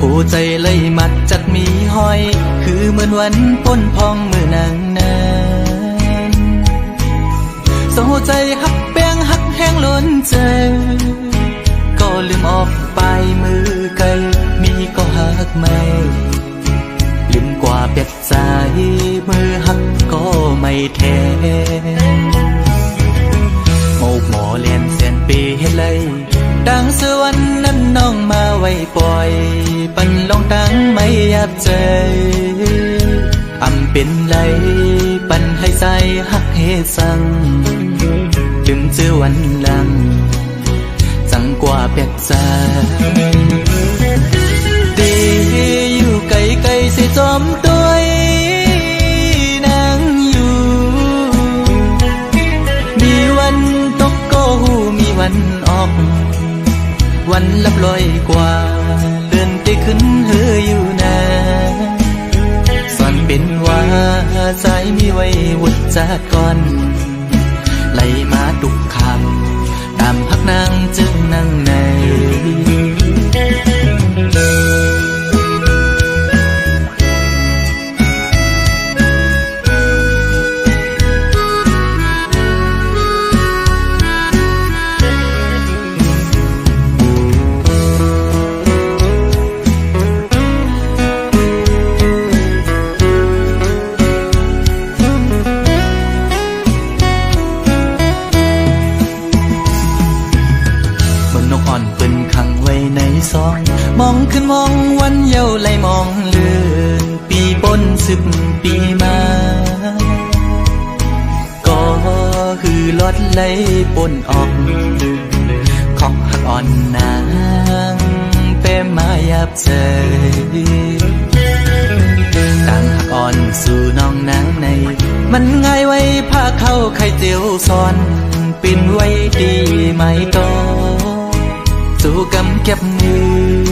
หัวใจเลยมัดจัดมีห้อยคือเหมือนวันพ้นพองมือนางนั้นสหัวใจหักแป้งหักแห้งล้นใจก็ลืมออกไปมือไกลมีก็หักไม่ลืมกว่าเปียกใจมือหักก็ไม่แทนโมกหมอเลียนเสียนปีให้เลยดังสวรรค์นั้นน้องมาไว้ปล่อยปันลองตั้งไม่ยับใจอำเป็นไรปันให้ใจหักให้สั่งลืมเจอวันหลังจังกว่าเปียกใจดีอยู่ไกลไกลสิจอมตัวนางอยู่มีวันตกก็หูมีวันออกวันลับลอยกว่าเลื่อนไปขึ้นเฮออยู่นะส่วนเป็นว่าใจมีไว้วุดจากก่อนไหลมาตุกคำตามพักนางจึงนั่งในมองขึ้นมองวันเยาว์ไหลมองเลื่อนปีปน10 ปีมาก็คือลดไหลปนออกของหักอ่อนนางเป้มายับใจต่างหักอ่อนสู่น้องนางในมันง่ายไว้ผ้าเข้าไข่เจียวซ้อนปิ่นไว้ดีไหมก็สู่กำเก็บมือ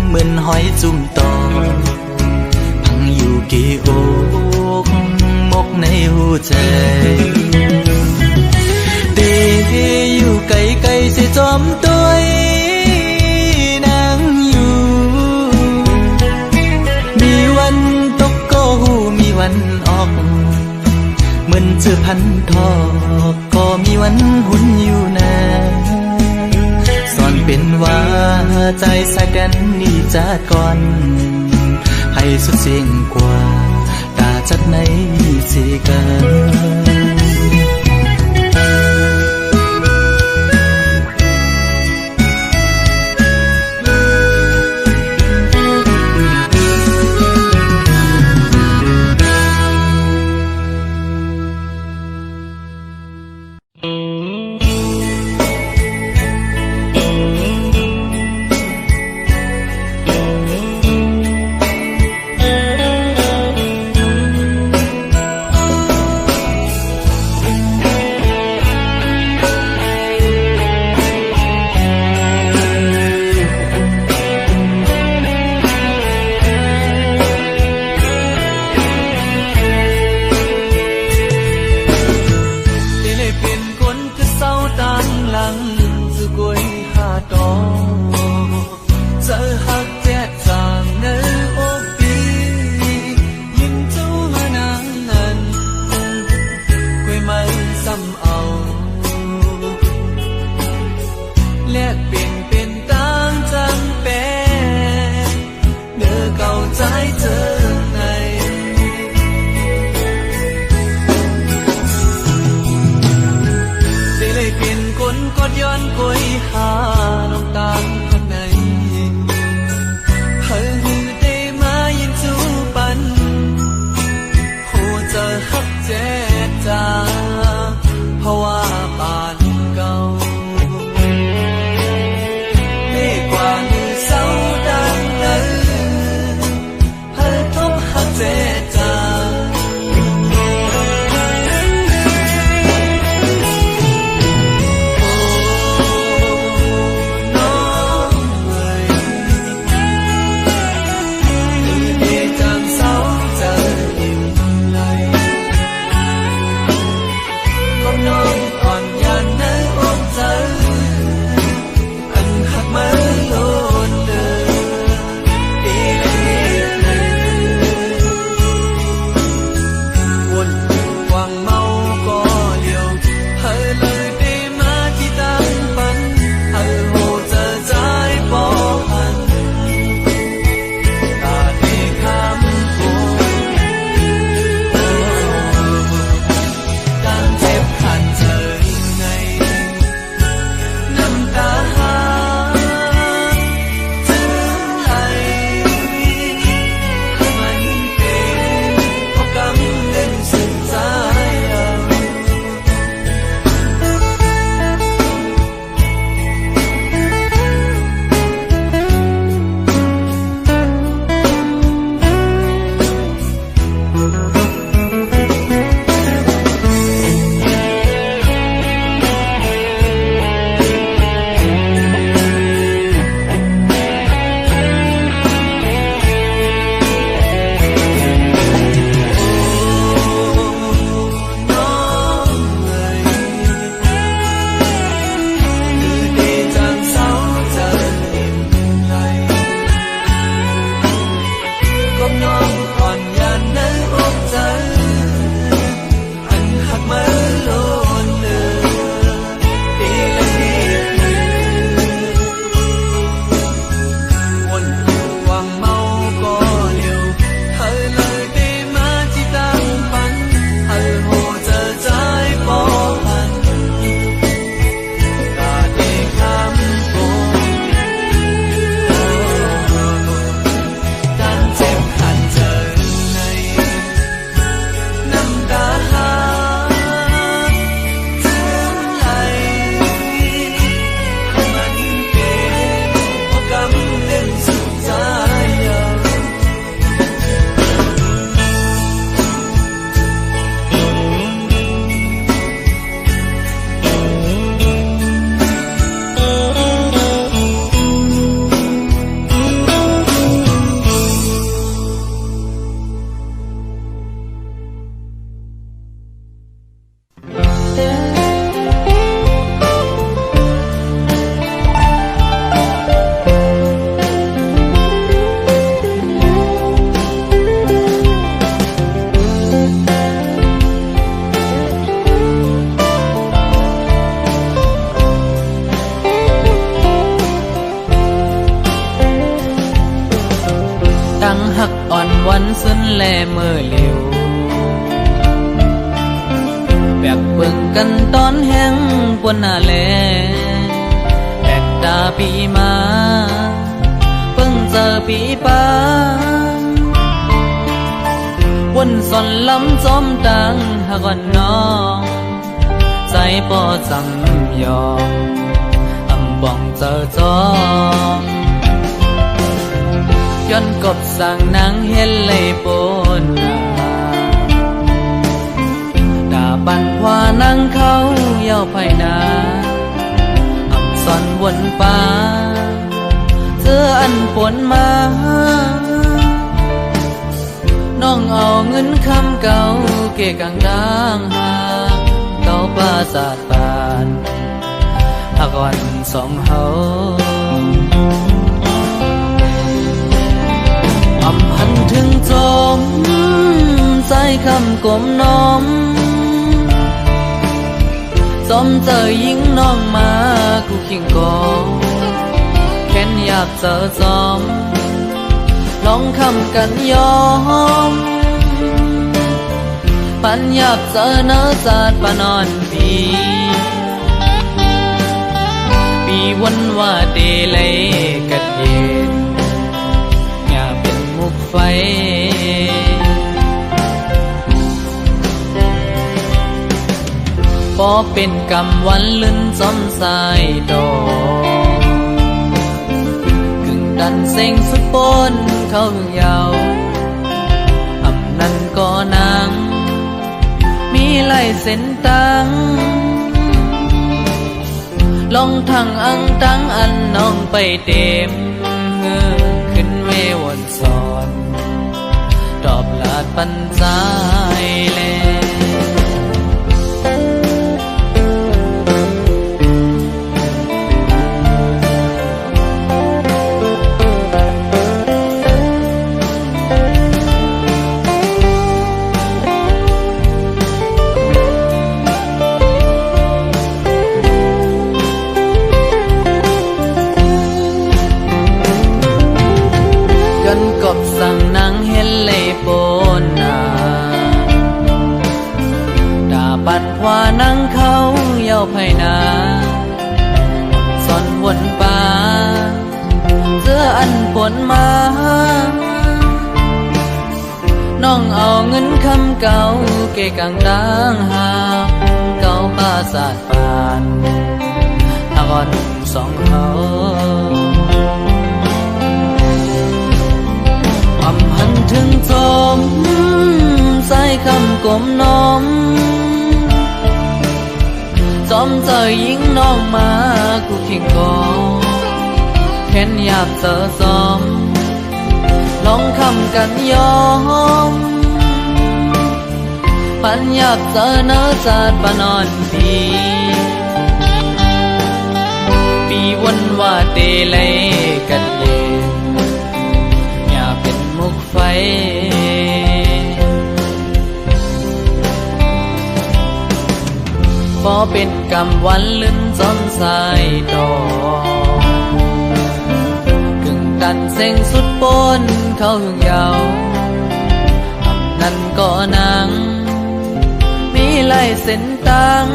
เหมือนหอยจุ่มตอพังอยู่กี่อกมกในหัวใจดีอยู่ไกลไกลสิจอมตัวนางอยู่มีวันตกก็หูมีวันออกเหมือนเจอพันทอกก็มีวันหุ่นอยู่นะเป็นว่าใจสายกันนี่จากก่อนให้สุดเสียงกว่าตาจัดในสิกัน เบิ่งกันตอนแห้งปนหน้าแลแบกตาปีมาเพิ่งเจอปีปาวนสอนลำจอมตังหาก่อนน้องใจปอจำยอมอำบ้องเจอจอมย้อนกบสั่งนางเห็นเลยปนดาบันพวานางเขาเย้าไพนาอำสอนวนป่าเธออันปนมาน้องเอาเงินคำเก่าเกะกังดังหาเก่าปราสาทปานหากวันสองเฮาอำพันถึงจมใจคำกลมน้อมจอมเจอยิงน้องมากูขิงกอแค้นอยากเจอจอมลองคำกันยอมปัญญาบเจอเนื้อจาดปานอนปีวันว่าเดเลยกัดเย็นอย่าเป็นมุกไฟพอเป็นกำวันลื่นจอมสายดอกกึ่งดันเซ็งสุดปนเข้าเยาวอำนั้นก็นางมีลายเส้นตังลองทางอังตังอันน้องไปเต็มขึ้นเววนสอนตอบลาดปันใจแลกบสั่งนางเห็นเลยปนนาดาบันพวานางเขาเย้าไพนาสอนวนป่าเสื้ออันปนมาน้องเอาเงินคำเก่าเกะกังดังหาเก่าปราสาทปานหากอนสองเฮาอำพันถึงจมใจคำกลมน้อมจอมเจอยิงน้องมากูขิงกอแค้นอยากเจอจอมลองคำกันยอมปัญญาบเจอเนื้อจาดปานอนปีวันว่าเดเลยกัดเย็นมุกไฟพอเป็นกำวันลื่นจนสายดอกกึ่งดันเซ็งสุดปนเข้าหึงยาวอำนั้นก็นางมีลายเส้นตัง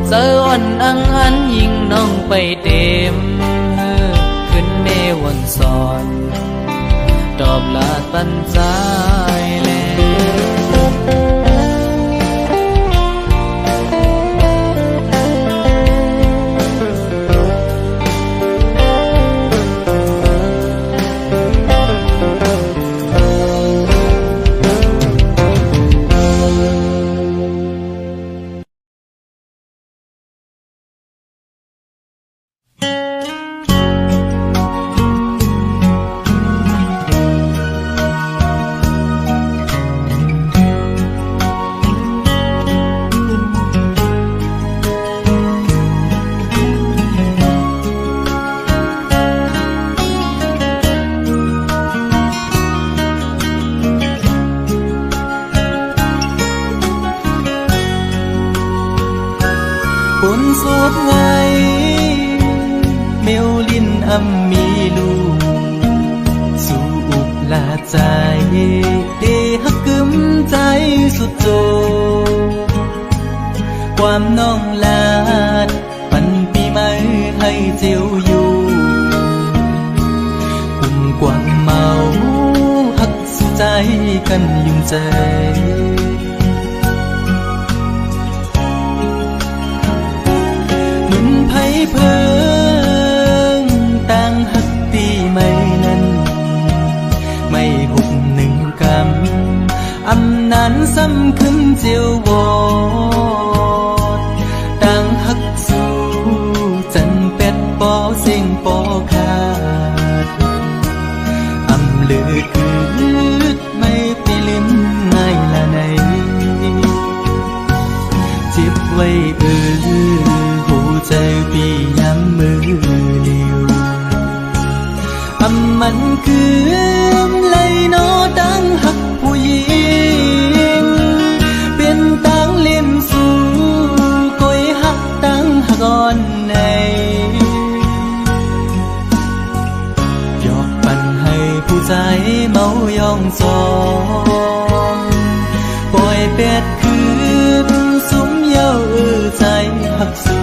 เจออ่อนอังอันยิงน้องไปเต็มขึ้นเมวันสอนตอบลาดปันใจแล คนโสดไงเมลลินอำมีลูกสู่อุบลาใจเดฮักกึมใจสุดโจ ใจเหมือนไผเพิงต่างหักตีไม่นั้นไม่หุบหนึ่งกำอำนานซ้ำขึ้นเจียววอดต่างหักสู้จันเป็ดปอเสียงปอขาดอำลือคืดไม่ไปลืมง่ายละไหนจิบไว้หูใจปีย้ำมือเดียวอำมันคือไลโนดังหักผู้หญิงเป็นตังเล่มสู่ก้อยหักตังหักอ่อนในยอกปั่นให้ผู้ใจเมายองจองปล่อยเป็ดคืนสุมเย้าใจหักสู่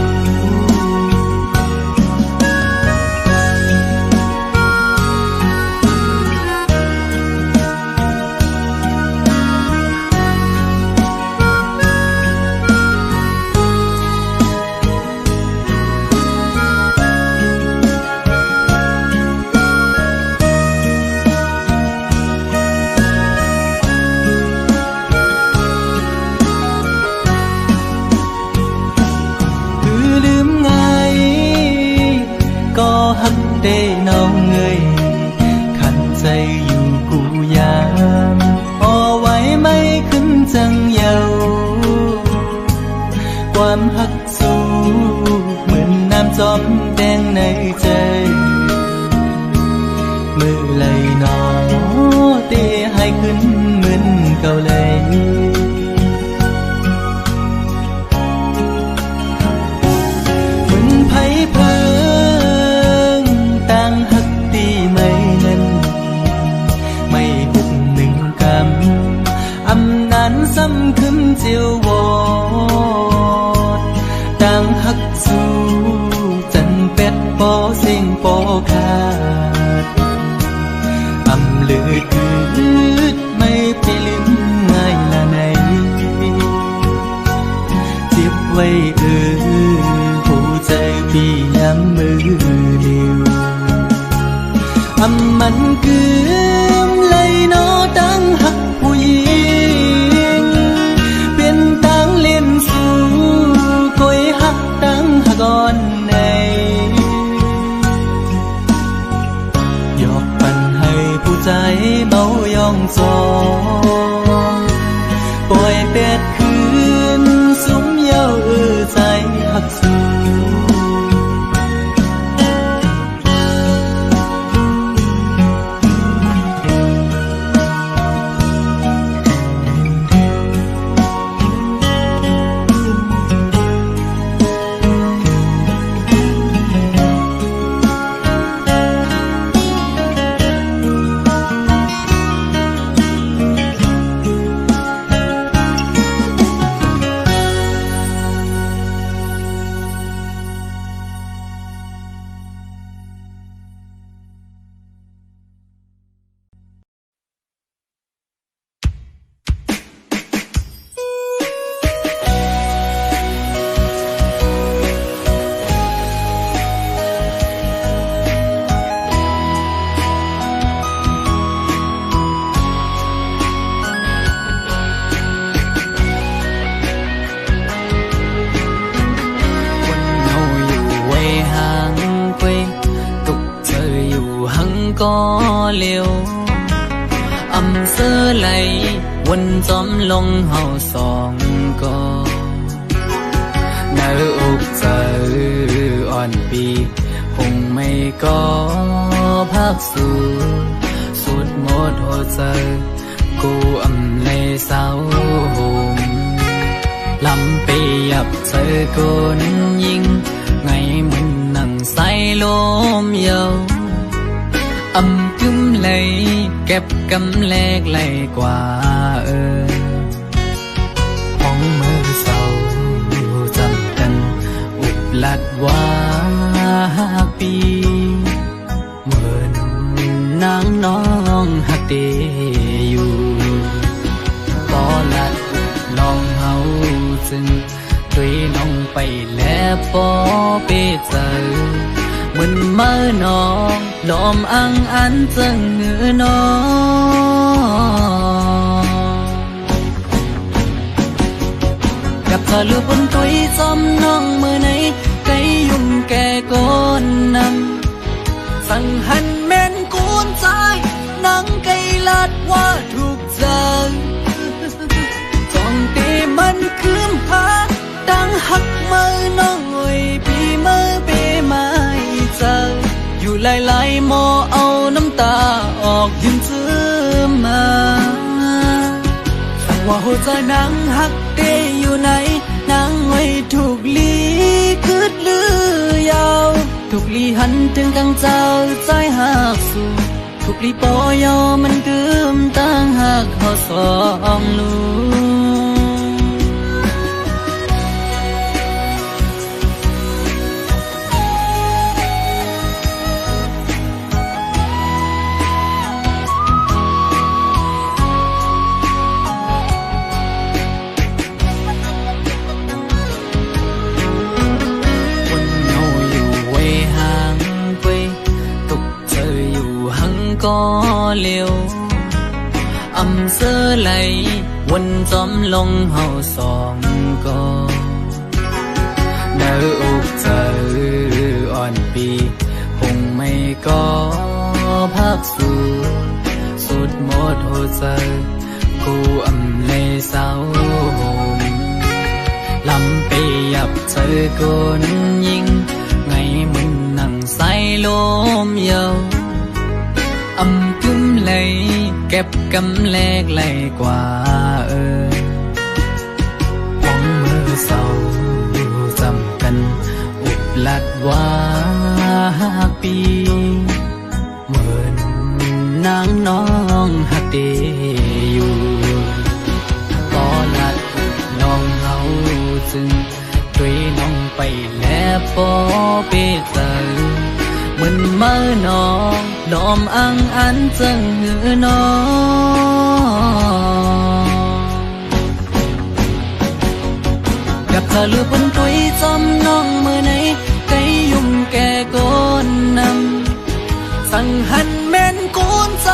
ได้น้องเงยขันใจอยู่กูยามอ่อไว้ไม่ขึ้นจังเยาความหักสู้เหมือนน้ำจอมแดงในใจมือไหลหนอเตะให้ขึ้นเหมือนเก่าเลยเหมือนไผเพิงต่างหักตีไม่นั้นไม่หุบหนึ่งกำอำนานซ้ำขึ้นเจียววอดต่างหักสู้จันเป็ดปอเสียงปอขาดอำลือคืดไม่ไปลืมง่ายละไหนจิบไว้หูใจพี่ย้ำมือเดียวอำมันคือไลโนดังหักผู้หญิงเป็นตังเล่มสู่ก้อยหักตังหักอ่อนในยอกปั่นให้ผู้ใจเมายองจองปล่อยเป็ดคืนสุมเย้าใจหักสู่ก็เลี้ยวอำเสื้อไหลวนจอมลงเฮาสองก็เนื้ออกเจออ่อนปีคงไม่ก็พักสู่สุดหมดหัวใจกูอำในเศร้าห่มลำไปยับเธอคนยิงไงมันนั่งใส่ลมเยาอำกึ้มเลยเก็บกำแลกเลยกว่าห้องมือเศร้าจำกันอุบลัดว่าปีเหมือนนางน้องหักเดอยู่ ไปแล้วปอเปเจอมันเมื่อนองลอมอังอันเจิงเงือนอกับเธอลือบนตุยจอมน้องมือไหนไกยุ่มแก่ก้นนำสั่งหันแม่นกูนใจนังไกลาดว่าถูกใจจ้องตีมันคืมหาดังหักมือน้องไว้ปีมือเปไม่เจออยู่หลายๆหมอเอาน้ำตาออกยืนซื้อมาสั่งว่าหัวใจนางหักเตอยู่ไหนนางไว้ถูกลีคืดลือยาวถูกลีหันถึงกังเจ้าใจหักสู่ถูกลีปอยอมันกึมตั้งหักเขาสองลูก็เลี้ยวอำเสอไหลวนจอมลงเฮาสองก็เนื้ออกเธออ่อนปีคงไม่ก็พักสู่สุดหมดหัวใจกูอำเลยเศร้าลำไปยับเธอคนยิงไงมึงนั่งใส่ลมเยาอำกุ้มเลยเก็บกำแลกไหลกว่าห้องมือเศร้าจำกันอุบลัดว่าปีเหมือนนางน้องหักเดอยู่ก็ลัดน้องเฮาจึงด้วยน้องไปแล้วปอเปเจอมันเมื่อนองดอมอังอันเจิงเงือนอกับเธอลือบนตุยจอมน้องมือไหนไกยุ่มแก่ก้นนำสั่งหันแม่นกูนใจ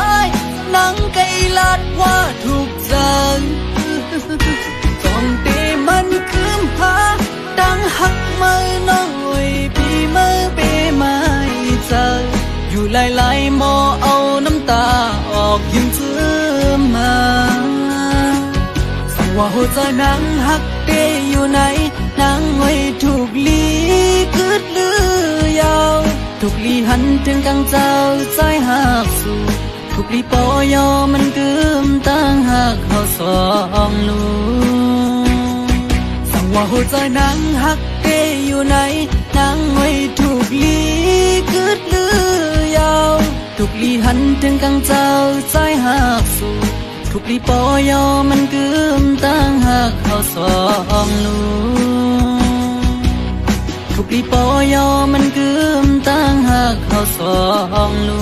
นังไกลาดว่าถูกใจจ้องตีมันคืมหาดังหักมือน้องไว้ปีมือเปไม่เจออยู่หลายๆหมอเอาน้ำตาออกยืมซื้อมาสั่งว่าหัวใจนางหักเตอยู่ไหนนางไว้ถูกลีคืดลือยาวถูกลีหันถึงกังเจ้าใจหักสู่ถูกลีปอยอมันกึมตั้งหักเขาสองลูสั่งว่าหัวใจนางหักเตอยู่ไหนนางไว้ถูกลีคืดลือยาวถูกลีหันถึงกังเจ้าใจหักสู่ถูกลีปอยอมันกึมตั้งหักเขาสองลูถูกลีปอยอมันกึมตั้งหักเขาสองลู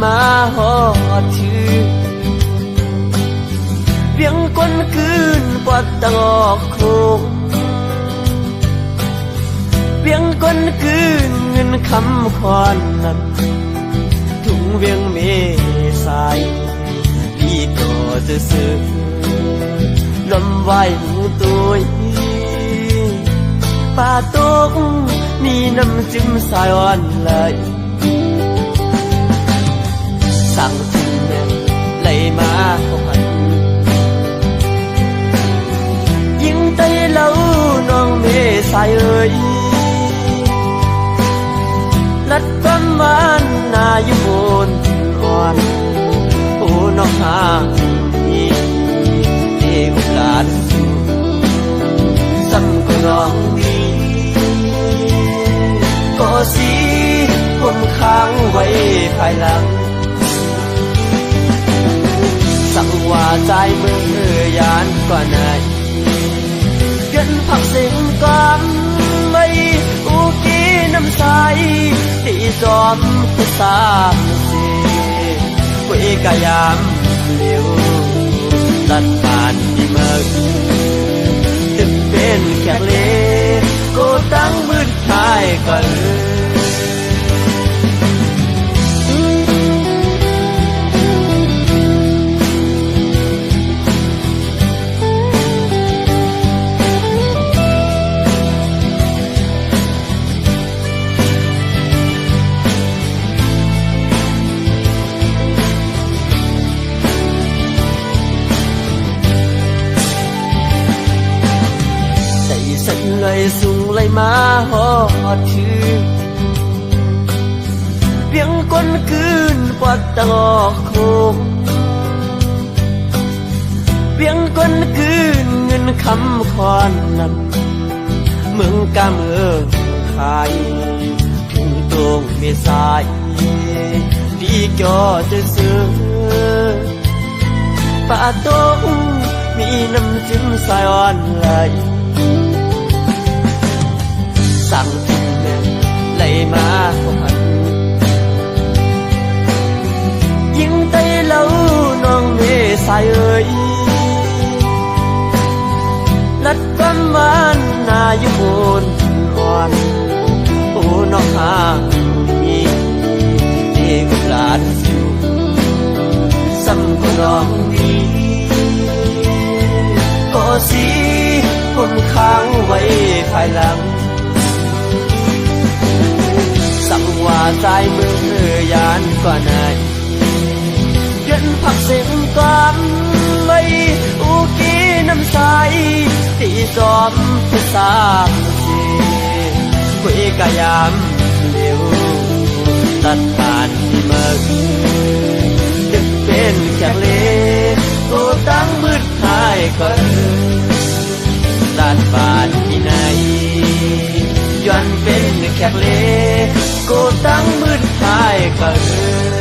มาหอดชื่อเพียงก้นคืนปอดตะงอกโคงเพียงก้นคืนเงินคำควันนั้นถุงเวียงเมสายพี่ต่อซื้อลมไหวหูตัวป่าตกมีน้ำจิ้มสายอ่อนไหลสั่งถึงแม่ไหลมาหันยิ่งใจเล่าน้องเมสายเอ่ยลัดความหวานนาอยู่บนอ่อนโอ้ น้องหามีเด็กหลานซ้ำก็น้องมีก็สิผมค้างไว้ภายหลังสั่งว่าใจมือยานกว่าไหนเกินพักเสียงกันไม่อุกีน้ำใสตีจอมพุทธาสีเวกายามเลี้ยวตัดผ่านที่เมืองตึกเป็นแขกเล่ก็ตั้งมืดท้ายกันเลยสูงเลยมาหอดถือเพียงก้นคืนปอดตะอกโคงเพียงก้นคืนเงินคำคอนนำเมืองกาเมืองขายทุ่งตรงเมษายดีจอจะซื้อป่าตงมีน้ำจิ้มสายอ่อนไหลสั่งทิ้งแม่ไหลมาหันยิ่งไต้เล่าน้องเมษายเอ่ยนัดกันวันนาอยู่บนอ่อนโอ้น้องหามีเด็กหลานสิวซ้ำก็น้องมีก็สิผมค้างไว้ภายหลังสั่งว่าใจมือยานกว่าไหนเกินพักเสียงกันไม่อุกีน้ำใสที่จอมพุทธาสีคุยกายามเลี้ยวตัดผ่านที่เมืองดึกเป็นแขกเล่ก็ตั้งมืดท้ายกันตัดผ่านที่ไหนย้อนเป็นแขกเล่ก็ตั้งมืดท้ายกัน เ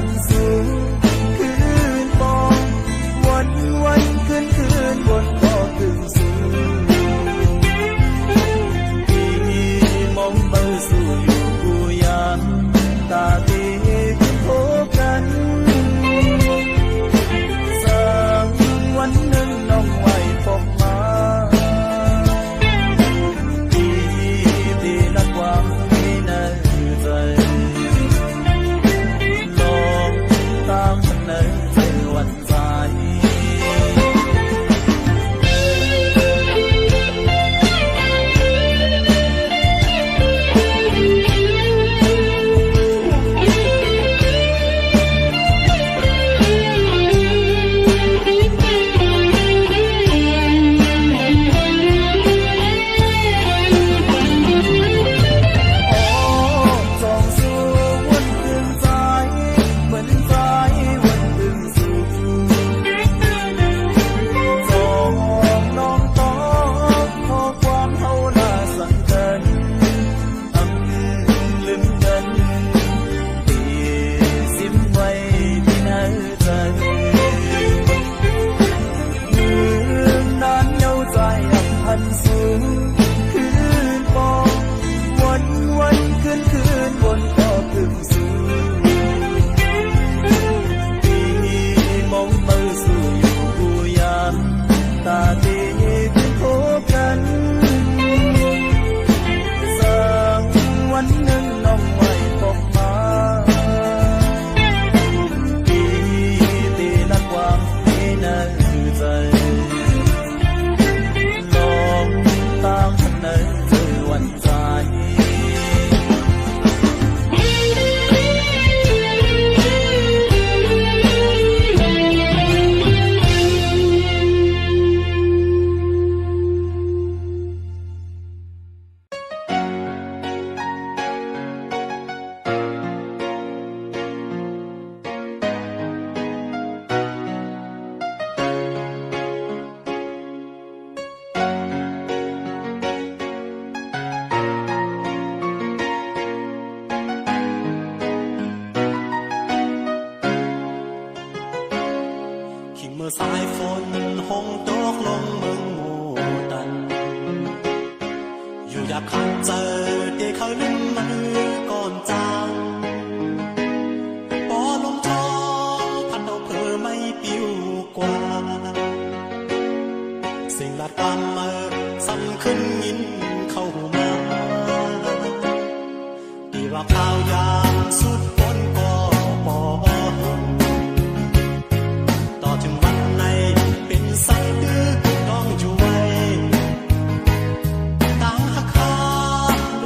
นสูงคืนปองวันคืนบนก็ถึงสูงที่มองเบอสู่อยู่กูยามตาตีพบกันสักวันหนึ่งน้องไว้พบมาที่นักว่าไม่น่าใจลองตามมันในใจวันใจเมื่อสายฝนหงตกลงเมืองหมู่ตันอยู่อยากขันเจอเด็กเขาลืมมือก่อนจางปอลมทองพันเอาเพอไม่ปิวกว่าสิ่งลัดความเมื่อซ้ำขึ้นยินเข้ามาดีว่าข้าวยามสุดฝนก็ปอต่อถึงวันในเป็นใสดื้อต้องอยู่ไว้ต่างหักขาด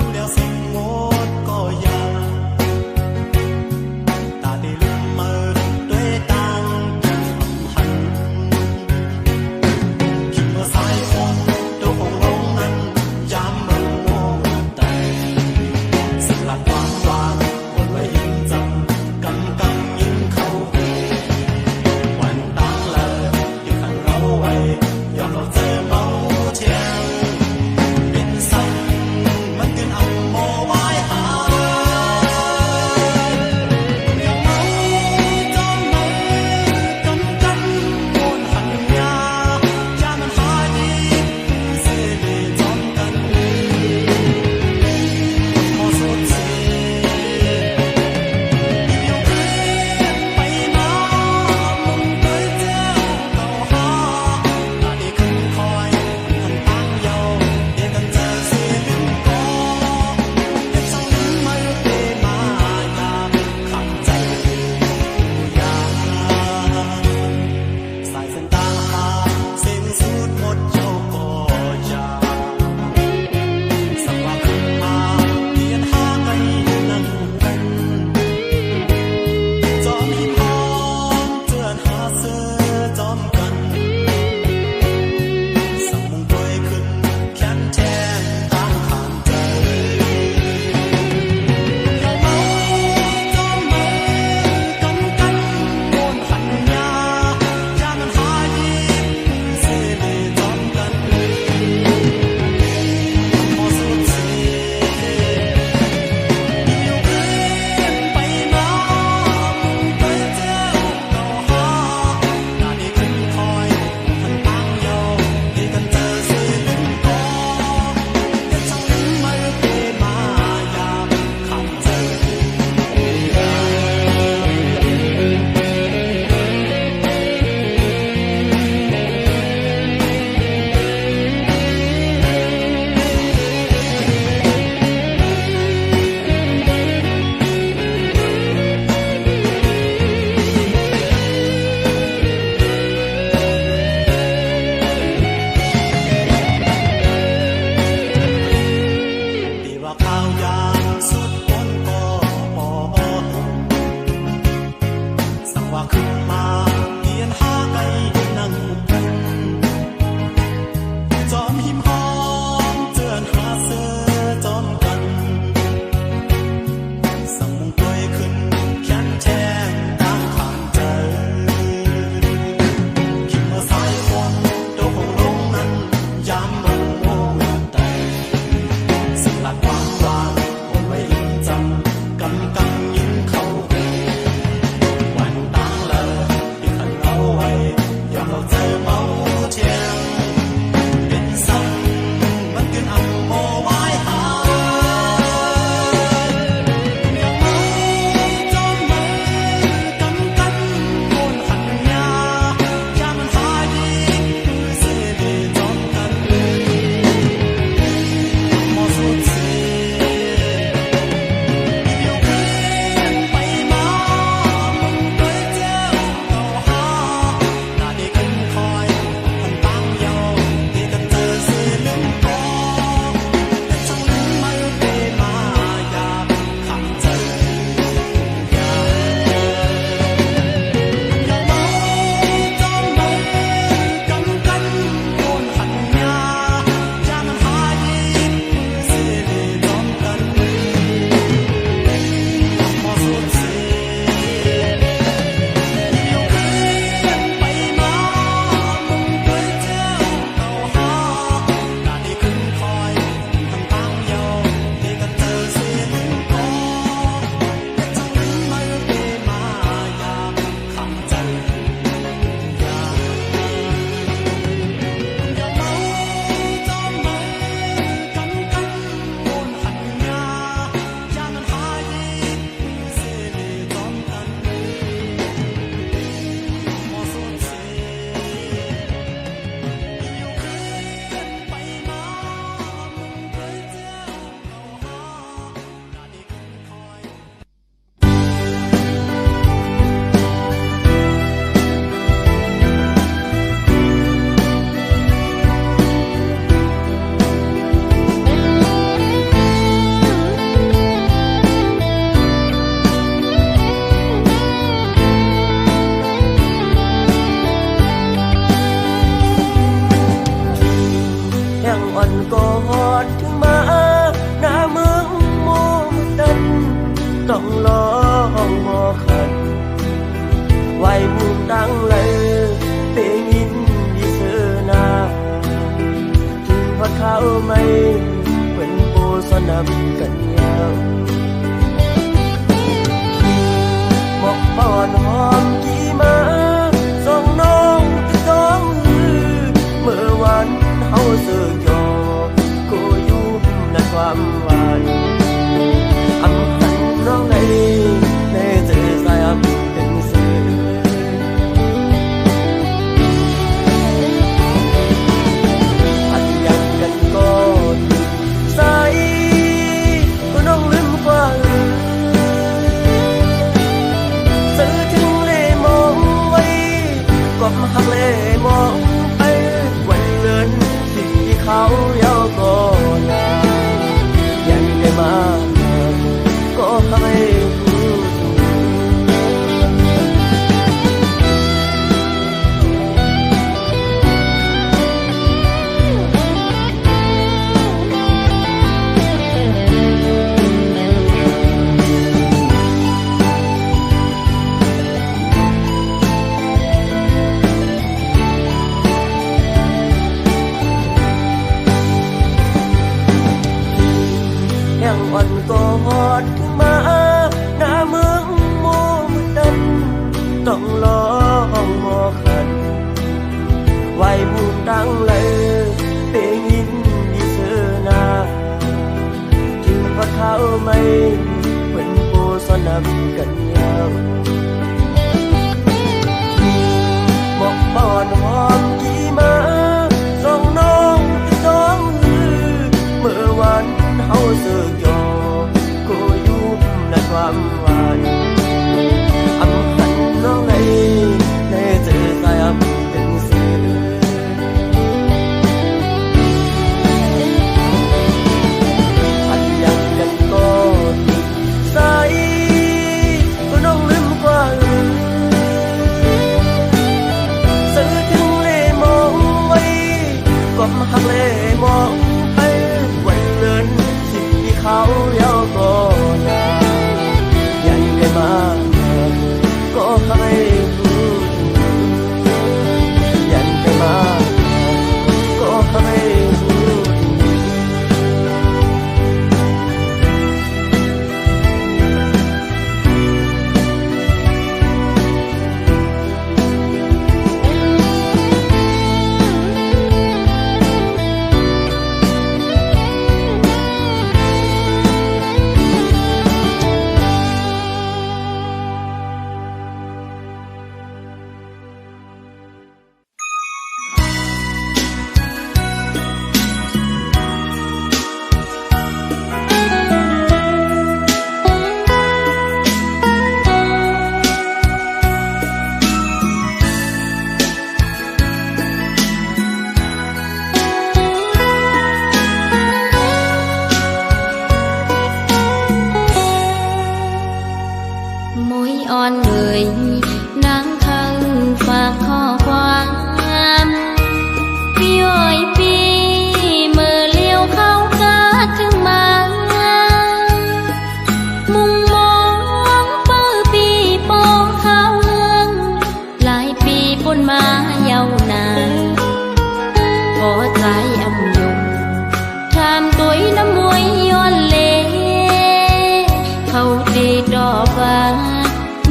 ว่าขึ้นมาเกียนหาไก่นั่งกันจอมหิมหอมเจือนหาเสือจอมกันสั่งมุงตัวขึ้นแขนแช่งตามข้างใจคิดเมื่อสายฝนตัวของลงนั้นยามลงโมแต่สิ่งหลักวางวางผมไม่ลืมจำกำกังยิงเข้าวันตั้งเลยที่ขันเอาไว้ยอมเราใจเมาเทียงเป็นซ้ำมันกินอังโมไว้หายยังไม่จมไม่กำกันโกนหันยาอย่ามันหายดีคือเสียดีจอมกันมอสุดเสีย điều khiển bay má mừng tới treo tàu ha là đi kinh khói thần tăng dầu thì cần từ xưa lưng có bên trong lưng mây về mà ya khẳng chân ya dòng máu trong mây cầm cánh cồn hẳn nha cha mình hai đi xưa để đón cần mò suốt xưa điều khiển bay má mừng tới treo tàu ha là đi kinh khói thần tăng dầu thì cần từ xưa lưng có bên trong lưng mây về mà ya khẳng chân ya dòng máu trong mây cầm cánh cồn hẳn nha cha mình hai đi xưa để đón cần mò suốt xưa điều khiển bay má mừng tới treo tàu ha là đi kinh khói ยังอ่อนกอดถึงมาหน้าเมืองโมดันต้องลองมอขันไว้มุมดังเลยเป็นยินดีเสือนาถึงพัดเขาไม่เป็นโบสนับกันยาวหมอกป้อนหอมกี่มาส่องน้องที่สองมือเมื่อวันเฮาเสือยอก็อยู่ในความหวานอำพันน้องในเจอสายเป็นเสืออันยังกันก็ใสก็น้องลืมกว่าซื้อถึงเลยมองไว้กบหักเลยมองไปวันเดินที่เขาเยาก็ลายังได้มาก็ให้รู้ยังอ่อนกอดถึงมาหน้าเมืองโมดันต้องลองมอขันไว้มุมดังเลยเป็นยินดีเสือนาถึงพัดเขาไม่เป็นโบสนับกันยาวหมอกป้อนหอมกี่มาส่องน้องที่สองมือเมื่อวันเฮาเสือยอก็อยู่ในความหวานอำพันน้องในเจอสายเป็นเสืออันยังกันก็ใสก็น้องลืมกว่า ไม่รู้ยันจะมาก็ไม่รู้ môi on người nắng thân và kho quangพี่อ้อยพี่เมื่อเลี้ยวเข้ากาถึงมามุงมองเปิดปีปองข้าวเฮืองหลายปีปนมายาวนานพอใจอำยงทำตัวน้ำมวยย้อนเลเขาดีดอกว่า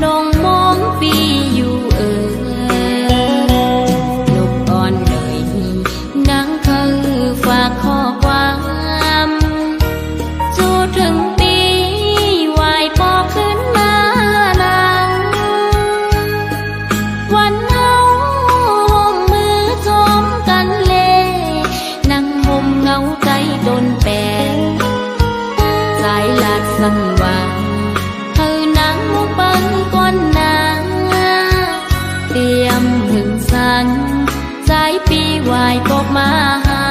น้องมองปีอยู่ลูกอ่อนเลยนังคือฝากข้อความจูถึงปีวายปอขึ้นมานางวันเฮาห่มมือจมกันเลนั่งห่มเงาใจตนแปงสายลาดสังวาก้อนนางเตรียมถึงสันสายปีวายกบมาหา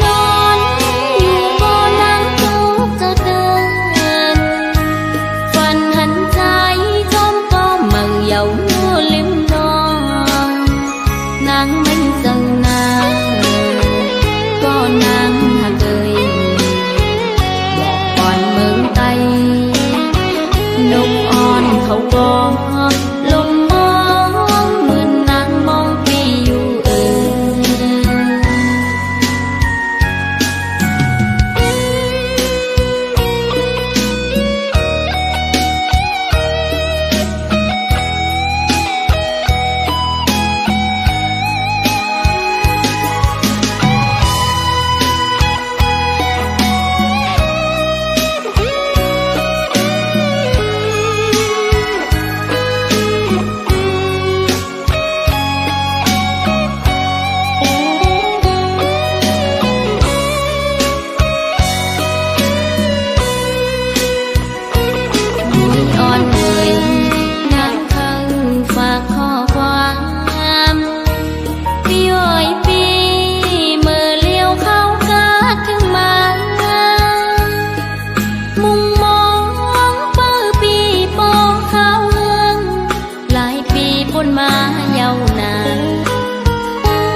นอนอยู่บ่อนั่งทุกจะเดินฝันหันใจจมก็มั่งเยาว์ลิมนองนางไม่เจอนางก็นางหักเอ่ยนกอ่อนเขาบอกลมมองเหมือนนางมองพี่อยู่มาเยาวนาน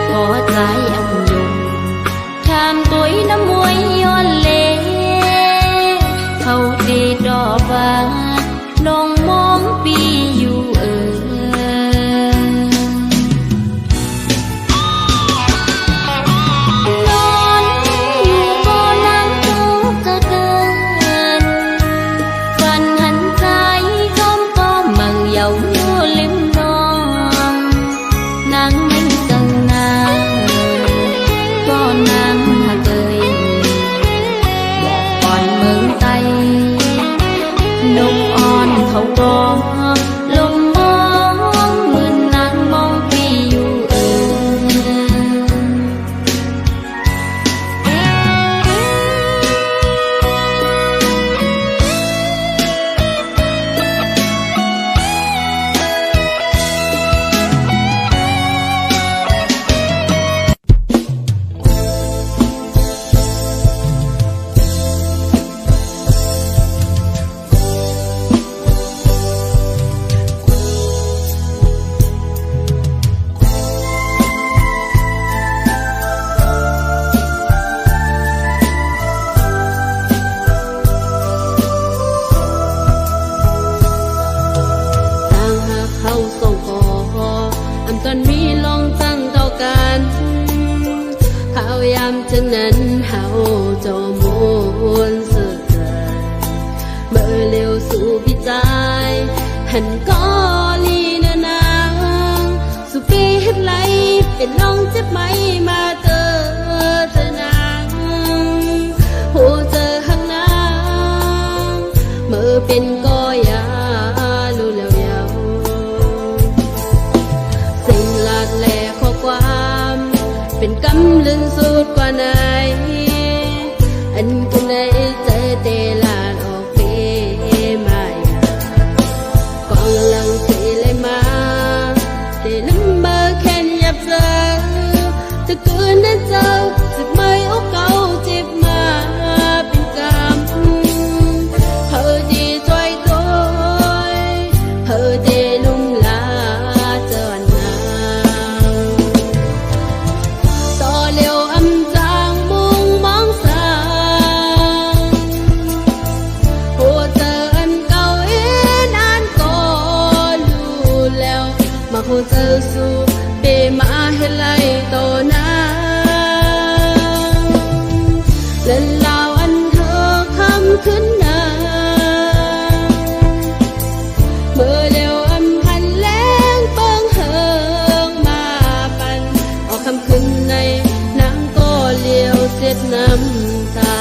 พอใจอำยงทำตัวน้ำมวยย้อนเลเขาดีดอกว่าน้องมองปีอยู่นอนอยู่บ่อนั่งทุกจะเกินฝันหันใจจมก็มั่งเยาว์ลิมนางไม่เจอนางก็นางหักเอ่ยบอกก่อนเมืองไตนกอ่อนเขาบอกลมมองเหมือนนางมองพี่อยู่ ามจังนั้นเฮาจอมวนสุดใจเมื่อเร็วสู่พิจายหันก็ลีนานางสุปีเฮ็ดไหลเป็นลองเจ็บไหมมาเจอนางหูเจอข้างหน้าเมื่อเป็นก็ยารู้แล้วยาวสิ่งหลากแหล่ข้อความเป็นกำลึงสุดกว่าไหนอันกันในใจเตลานออกเปมายากองลังเทเลยมาเตลืมเบอร์แค่ยับเจอจะเกินนั้นเจ้าสึกไม่โอ้เก่าเจ็บมาเป็นกรรมเฮอดีจอยโดยเฮอเดลุ่มลาเจอนนาต่อเร็วอำจางมุงมองสางโอ้เจออันเก่านานก่อนรู้แล้วมาโคเจอสู่เปมาเฮ็ดไรต่อหน้าและลาวอันเธอคำขึ้นหน้าเมื่อเร็วอำพันแรงเปิงเฮิงมาปันออกคำขึ้นในนางก็เลี้ยวเสียดน้ำตา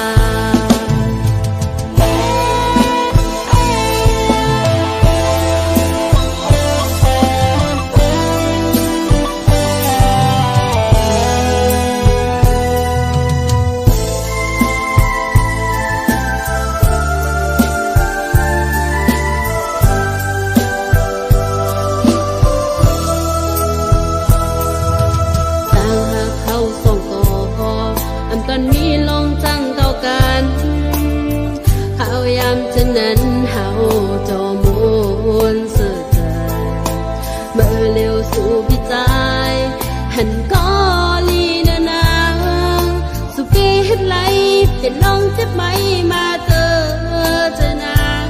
มีลงจังต่อกันเฮายามจะนั้นเฮาจอมวนสุดใจเมื่อเร็วสู่พิจายหันก็ลีนานางสุปีเฮ็ดไหลเป็นลองเจ็บไหมมาเจอนาง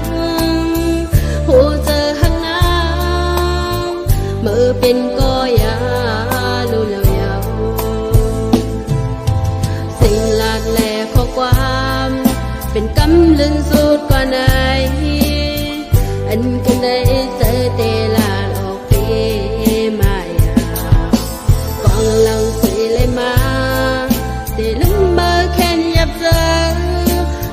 หูเจอข้างหน้าเมื่อเป็นก็ยารู้แล้วยาวสิ่งหลากแหล่ข้อความเป็นกำลึงสุดกว่าไหนอันกันได้เจอเตลานออกเปมายากองลังเสียเลยมาเตลืมเบอร์แค่ยับเจอ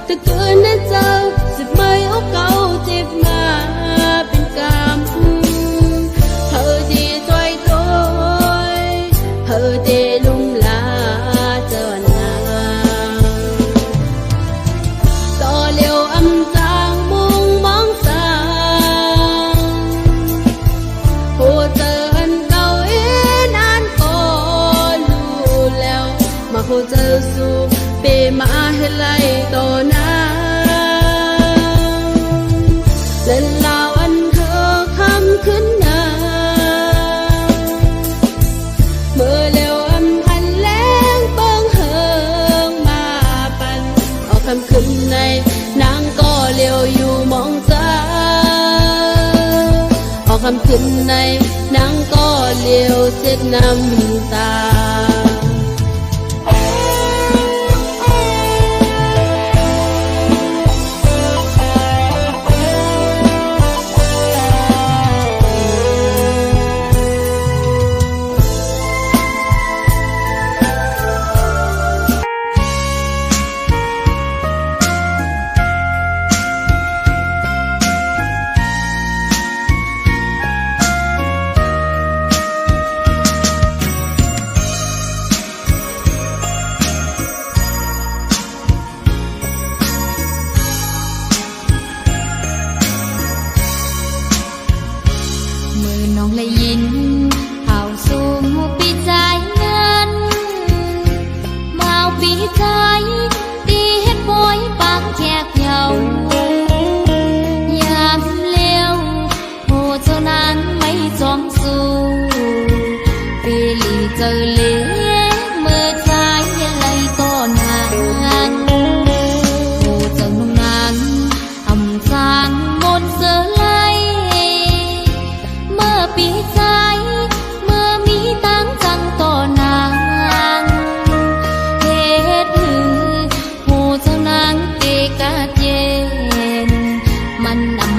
แต่เกินนั้นเจ้าสึกไม่โอ้เก่าเจ็บมาเป็นกรรมเธอดีจอยโดยเธอเดลุ่มลาเจอนต่อเร็วอำจางมุงมองสางโหเจออันเก่านานก่อนรู้แล้วมาโหเจอสู่เปมาเฮ็ดไรต่อหน้าและลาวอันเธอคำขึ้นหน้าเมื่อเร็วอำพันแรงเปิงเฮิงมาปันออกคำขึ้นในนางก็เลี้ยวอยู่มองจ้าออกคำขึ้นในนางก็เลี้ยวเสียดน้ำตา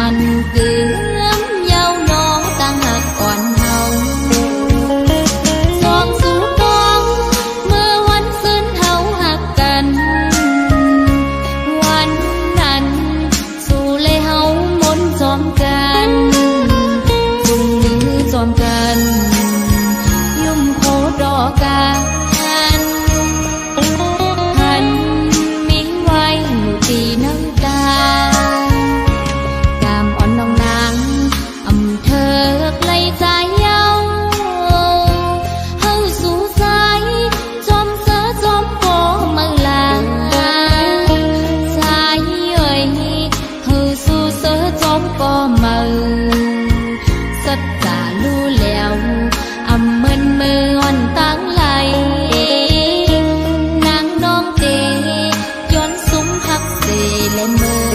มันเกือมเยาว์น้องตั้งหักอ่อนเฮาสองสู่กองเมื่อวันคืนเฮาหักกันวันนั้นสู่เลยเฮามนต์จอมกันจุงมือจอมกันยุ่มโคดอกันหันมิงไว้อยู่ตีน้ำตากามอ่อนน้องนางอำเธอไกลใจเยาเฮาสู่สายจอมเสือจอมโกมาลาสายเอ่ยเฮาสู่เสือจอมโกมาสัจจารู้แล้วอำมึนมืออ่อนตั้งไหลนางน้องเตย้อนสุมหักเสและมือ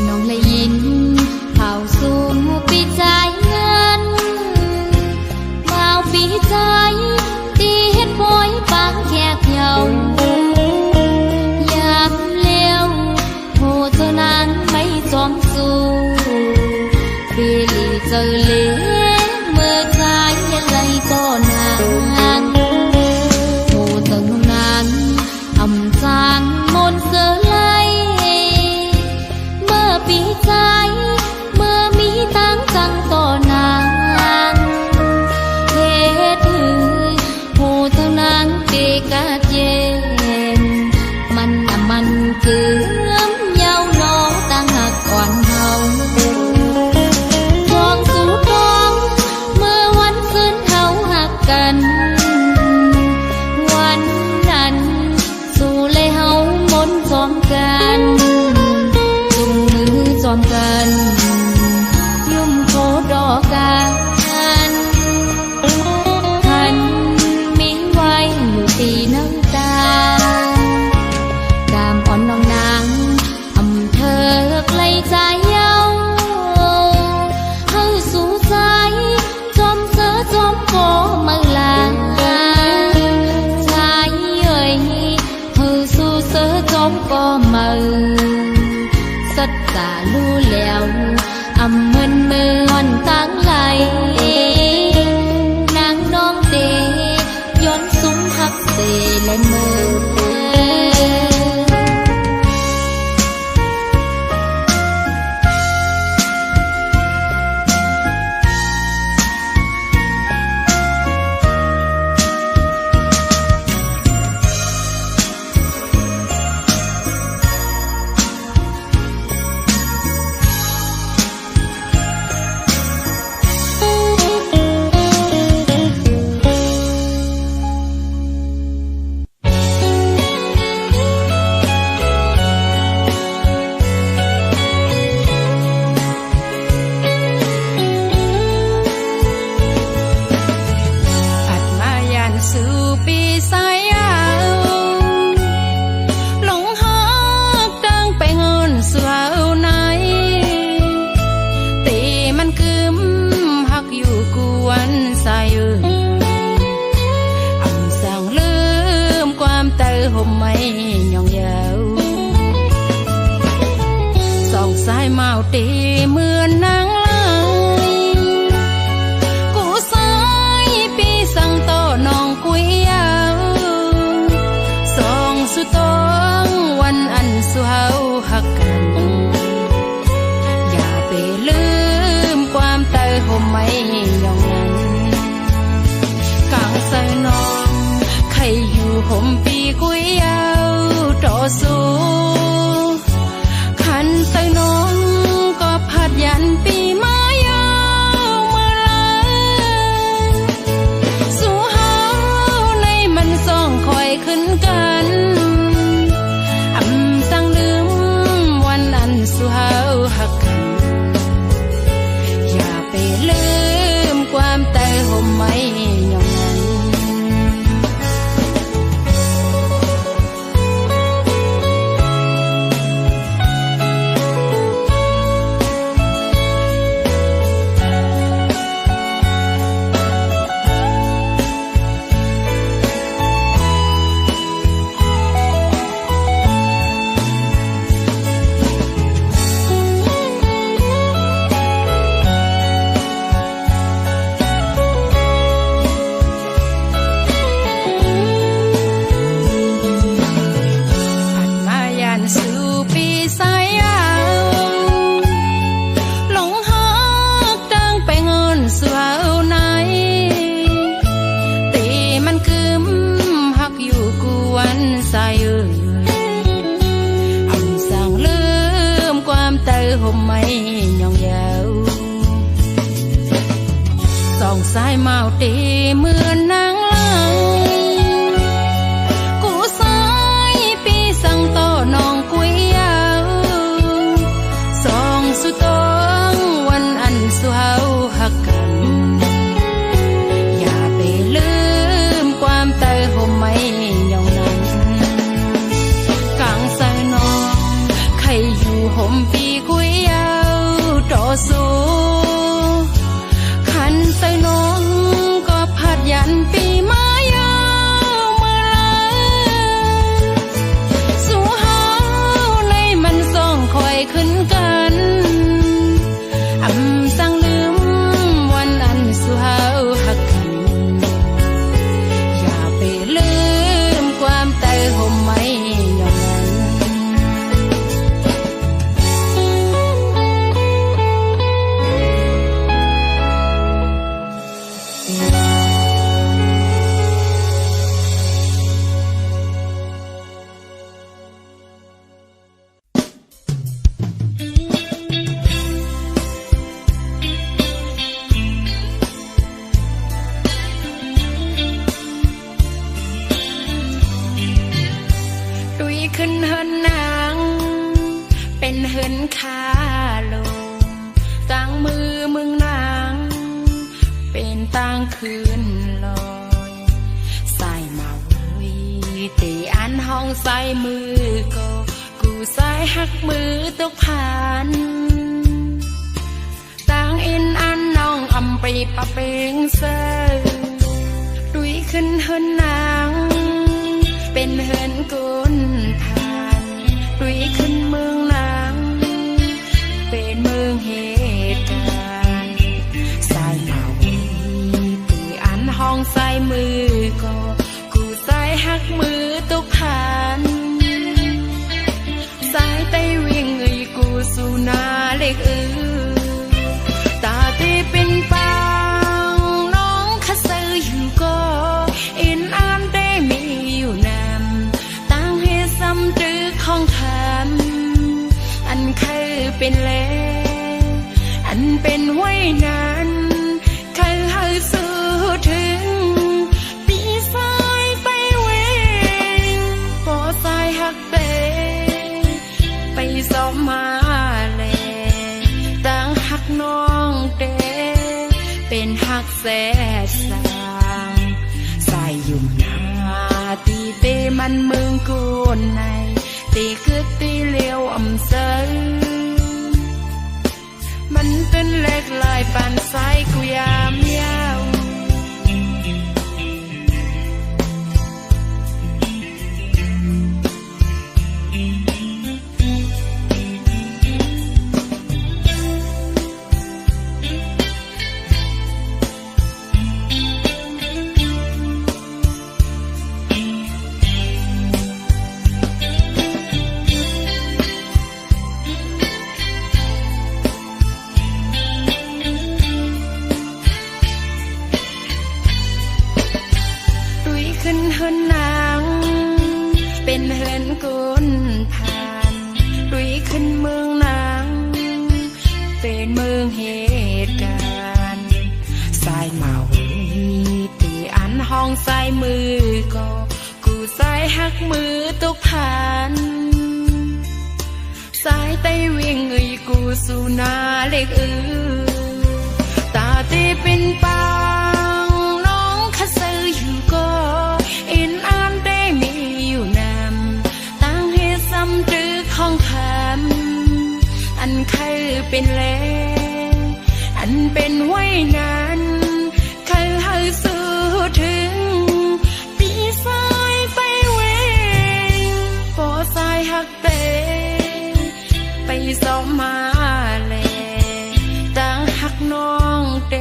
น้องเลยยินเผาสู่ปีใจเงินเมาปีใจตีเฮ็ดปอยปางแขกเหยายามเลี้ยวโหเจ้านางไม่จอมสู่ปีลีเจอเล่เมื่อชายอะไรก็นางโหเจ้านางอำจางมนต์เสือไลเมื่อปีใจเมื่อมีตั้งจังต่อนางเหตุผู้เท่านางเกกาเจนมันเกือมเยาว์น้องตั้งหักอ่อนเฮาทองสู่ทองเมื่อวันคืนเฮาหักกันวันนั้นสู่เลยเฮามนต์จอมกันจุงมือจอมกันยุ่มโคดอกันหันมิงไว้อยู่ตีน้ำตากามอ่อนน้องนางอำเธอไกลใจเยาเฮาสู่สายจอมเสือจอมโกมาลาสายเอ่ยเฮาสู่เสือจอมโกมาสัจจารู้แล้วอำมึนมืออ่อนตั้งไหลนางน้องเตย้อนสุมหักเสและมือห่มไม่ยองยาวสองสายเมาตีเหมือนนางลายกูสายปีสั่งต่อน้องกุยยาวสองสุดตองวันอันสุเฮาหักกันอย่าไปลืมความเตยห่มไม่ยองนั้นกางใส่น้องใครอยู่ห่มปีกุยยาวต่อสู้ขันใส่น้องก็พัดยันปีมายาวมาลาสู้เฮาในมันส่องคอยขึ้นกันอำสั่งลืมวันอันสู้เฮาหักกันอย่าไป สายเมาเตเหมือนนางไลกูสายปีสั่งต่อน้องกุยยาวสองสุตองวันอันสุเฮาหักกันอย่าไปลืมความเตยห่มไม่ยองนั้นกลางสายน้องใครอยู่ห่มปีกุยยาวต่อสู้ขันใส่น้องก็พัดยันปีมายาวมาลาสู่เฮาในมันส่องคอยขึ้นกันสั่งลืมวันอันสู่เฮาหักกันอย่าไปลืมความเตยห่มไม่ยอมนั้นขึ้นเฮินนางเป็นเฮินคาลงต่างมือมึงนางเป็นต่างคืนลอยสายมาวิตีอันห้องใส่มือก็กูสายหักมือตกผ่านต่างอินอันน้องอำไปปะเปงเซอดุยขึ้นเฮินนางเป็นเฮินกุนดุยขึ้นเมืองนางเป็นเมืองเหตุการณ์สายเมาตีอันห้องใส่มือก็กูสายหักมือตกผ่านสายไตวิ่งกูสู่นาเล็กตาตีเป็นปางน้องคัดซื้ออยู่ก็อินอันได้มีอยู่นำตั้งให้ซ้ำตรึกของคำอันเคยเป็นแลอันเป็นไว้นานเคยให้สู้ถึงปีสายไปเวงพอสายหักเตไปสอบมาแลตั้งหักน้องเตเป็นหักแสดสางสายยุ่มนาตีเตมันเมืองกูในตีคือตีเลี้ยวเซอมันเป็นเล็กลายปานสายกูยามยาวขึ้นเฮินนางเป็นเฮินกุนผ่านดุยขึ้นเมืองนางเป็นเมืองเหตุการณ์สายเมาตีอันห้องใส่มือก็กูสายหักมือตกผ่านสายไตวิ่งกูสู่นาเล็กตาตีเป็นปางน้องคัดซื้ออยู่ก็อินอันได้มีอยู่นำตั้งให้ซ้ำตรึกของคำอันเคยเป็นแลอันเป็นไว้นานเคยให้สู้ถึงปีสายไปเวงพอสายหักเตไปสอบมาแลตั้งหักน้องเต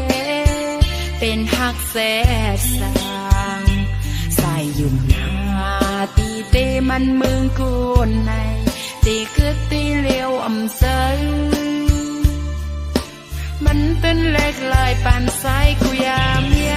เป็นหักแสดสางสายยุ่มนาตีเตมันเมืองกูในตีคือตีเลี้ยวเซอมันเป็นเล็กลายปานสายกูยามย